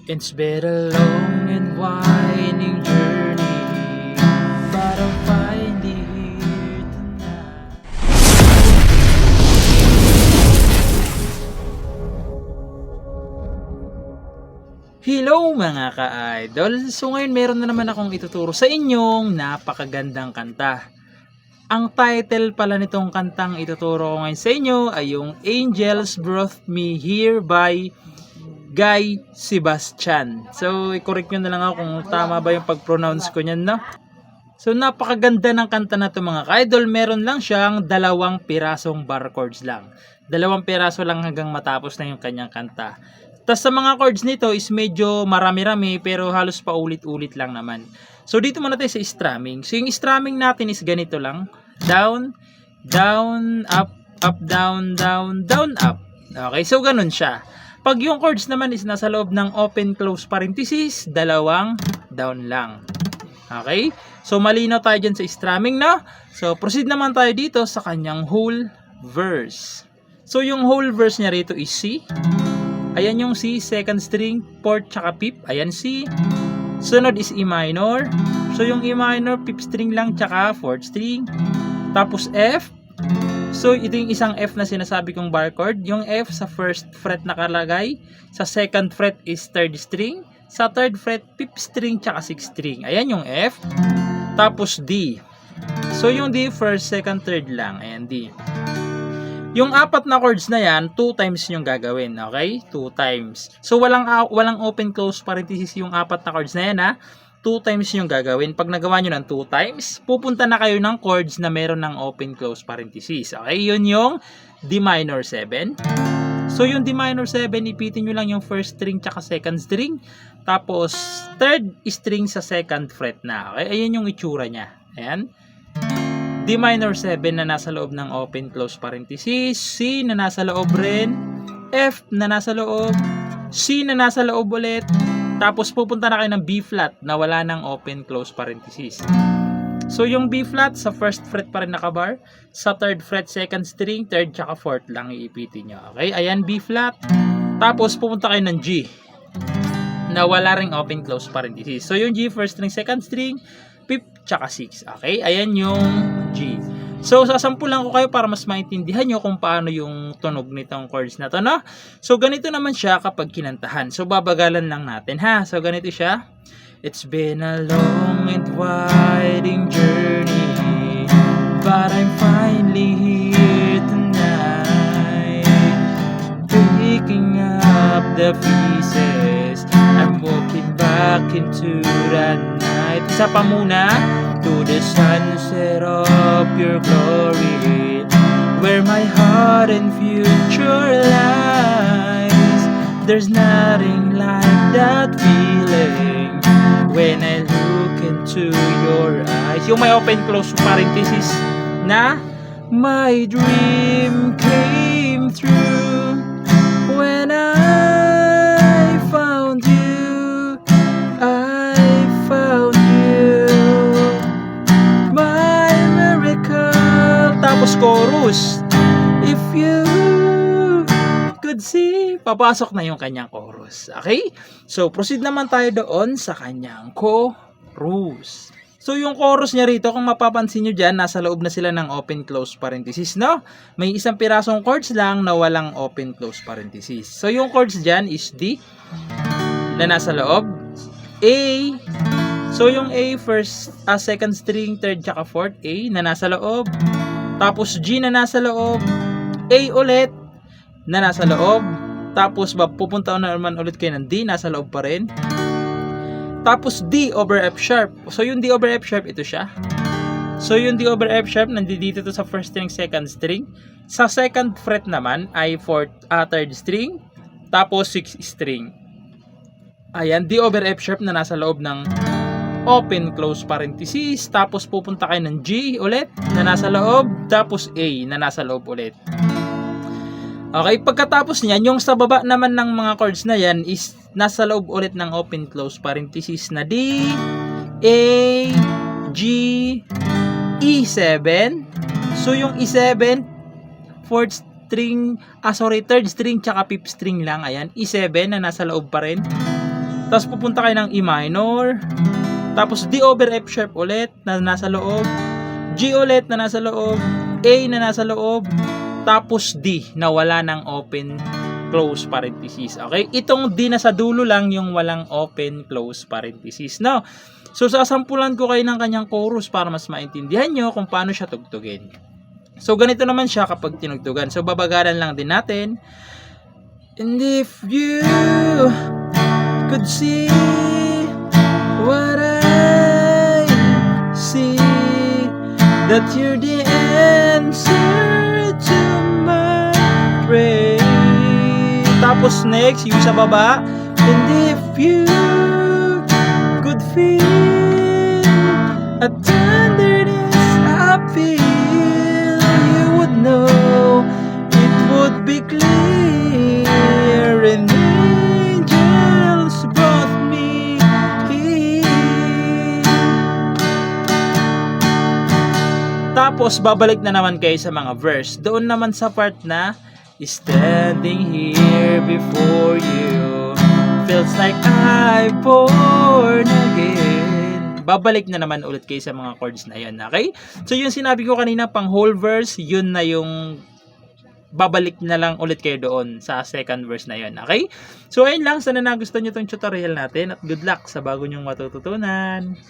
It's been a long and winding journey, but I'm finally here tonight. Hello mga ka-idol! So ngayon meron na naman akong ituturo sa inyong napakagandang kanta. Ang title pala nitong kantang ituturo ko ngayon sa inyo ay yung Angels Brought Me Here by Guy Sebastian. So i-correct nyo na lang ako kung tama ba yung pag-pronounce ko nyan, no? So napakaganda ng kanta na to mga ka-idol. Meron lang siyang 2 pirasong bar chords lang. 2 piraso lang hanggang matapos na yung kanyang kanta. Tas sa mga chords nito is medyo marami-rami pero halos paulit-ulit lang naman. So dito muna tayo sa strumming. So yung strumming natin is ganito lang. Down, down, up, up, down, down, down, up. Okay, so ganun siya. Pag yung chords naman is nasa loob ng open close parenthesis, 2 down lang. Okay? So malinaw tayo dyan sa strumming, no? So proceed naman tayo dito sa kanyang whole verse. So yung whole verse niya rito is C. Ayan yung C, second string, fourth tsaka fifth. Ayan C. Sunod is E minor. So yung E minor, fifth string lang tsaka fourth string. Tapos F. So ito yung isang F na sinasabi kong bar chord. Yung F sa first fret nakalagay. Sa second fret is third string. Sa third fret, fifth string tsaka sixth string. Ayan yung F. Tapos D. So yung D, first, second, third lang. Ayan D. Yung 4 na chords na yan, 2 times yung gagawin, okay? 2 times. So walang open close parenthesis yung 4 na chords na yan, ha? 2 times yung gagawin. Pag nagawa nyo ng 2 times, pupunta na kayo ng chords na meron ng open close parenthesis. Okay? Yun yung D minor 7. So yung D minor 7, ipitin nyo lang yung first string tsaka second string. Tapos third string sa second fret na. Okay? Ayan yung itsura niya. Ayan. D minor 7 na nasa loob ng open close parenthesis, C na nasa loob rin, F na nasa loob, C na nasa loob ulit, tapos pupunta na kayo ng B flat na wala ng open close parenthesis. So yung B flat sa first fret pa rin nakabar, sa third fret second string, third tsaka fourth lang iipitin nyo. Okay, ayan B flat, tapos pupunta kayo ng G na wala ring open close parenthesis. So yung G first string, second string, fifth tsaka 6. Okay, ayan yung G. So sasampulan ko kayo para mas maintindihan nyo kung paano yung tunog nitong chords na to, no? So ganito naman siya kapag kinantahan. So babagalan lang natin, ha. So ganito siya. It's been a long and winding journey, but I'm finally here tonight, picking up the pieces. I'm walking back into the night. Isa pa muna. To the sunset of your glory, where my heart and future lies. There's nothing like that feeling when I look into your eyes. Yung may open close parenthesis na my dream came true when I found you. I found you, my miracle. Tapos chorus, if you could see. Papasok na yung kanyang chorus. Okay? So proceed naman tayo doon sa kanyang chorus. So yung chorus niya rito, kung mapapansin nyo dyan, nasa loob na sila ng open close parenthesis, no? May isang pirasong chords lang na walang open close parenthesis. So yung chords dyan is D na nasa loob, A. So yung A first, second string, third tsaka fourth, A na nasa loob. Tapos G na nasa loob, A ulit na nasa loob. Tapos pupunta na naman ulit kayo ng D, nasa loob pa rin. Tapos D over F sharp. So yung D over F sharp, ito siya. So yung D over F sharp, nandito to sa first string, second string. Sa second fret naman ay third string. Tapos 6th string. Ayan, D over F sharp na nasa loob ng open close parenthesis. Tapos pupunta kayo ng G ulit na nasa loob. Tapos A na nasa loob ulit. Okay, pagkatapos niyan, yung sa baba naman ng mga chords na yan is nasa loob ulit ng open close parenthesis na D, A, G, E7. So yung E7, fourth string, third string tsaka fifth string lang. Ayan, E7 na nasa loob pa rin. Tapos pupunta kayo ng E minor. Tapos D over F sharp ulit na nasa loob. G ulit na nasa loob. A na nasa loob. Tapos D na wala ng open close parenthesis. Okay? Itong D na sa dulo lang yung walang open close parenthesis. Now, so sasampulan ko kayo ng kanyang chorus para mas maintindihan nyo kung paano siya tugtugin. So ganito naman siya kapag tinugtugan. So babagalan lang din natin. And if you could see what I see, that you're the answer to my prayer. Tapos next, yung sa baba. And if you could feel a tenderness I feel, you would know it would be clear, and angels brought me here. Tapos babalik na naman kayo sa mga verse. Doon naman sa part na standing here before you feels like I'm born again. Babalik na naman ulit kayo sa mga chords na yun, okay? So yung sinabi ko kanina pang whole verse, yun na yung babalik na lang ulit kayo doon sa second verse na yun, okay? So ayun lang, sana nagustuhan nyo itong tutorial natin at good luck sa bago nyong matututunan.